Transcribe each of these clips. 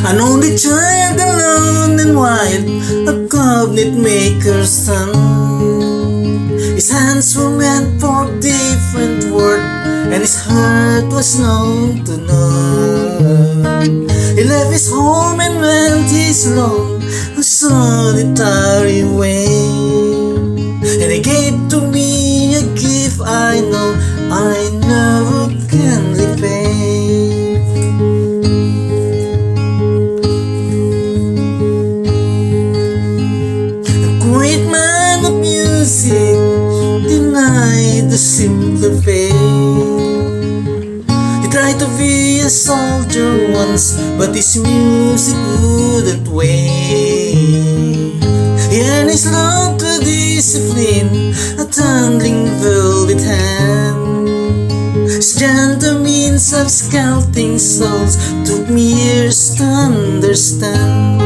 An only child, alone and wild, a cabinet maker's son. His hands were meant for different work, and his heart was known to none. He left his home and went his long, solitary way, and he gave to me a gift I know I never can repay. A great man of music denied the simple faith. He tried to be a soldier once, but his music wouldn't wait. He earned his love to discipline, a trembling velvet hand. His gentle means of scouting souls took me years to understand.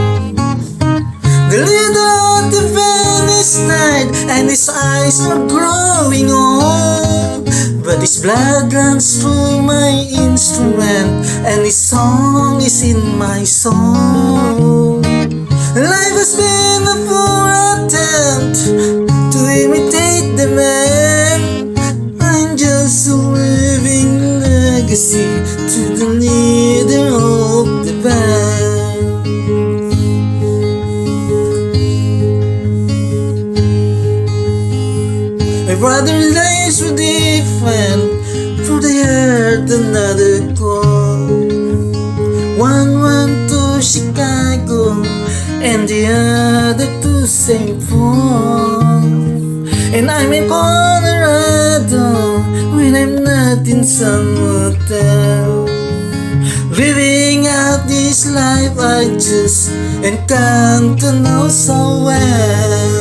The leader of the Venice night, and his eyes are growing old, but his blood runs through my instrument, and his song is in my soul. Life has been a poor attempt to imitate the man. I'm just a living legacy to the leader of the band. My brother's lives were different, for they heard another call. One went to Chicago, and the other to St. Paul. And I'm in Colorado when I'm not in some hotel, living out this life I just and come to know so well.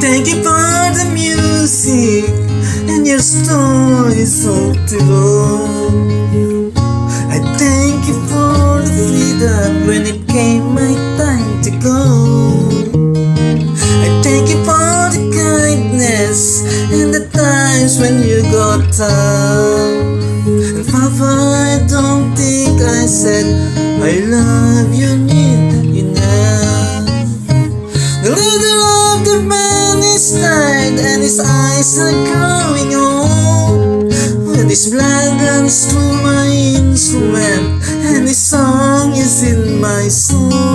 Thank you for the music and your story so true. I thank you for the freedom when it came my time to go. I thank you for the kindness and the times when you got tough. And Papa, I don't think I said I love you enough. The leader of the band is tired, and his eyes are growing old, but his blood runs through my instrument, and his song is in my soul.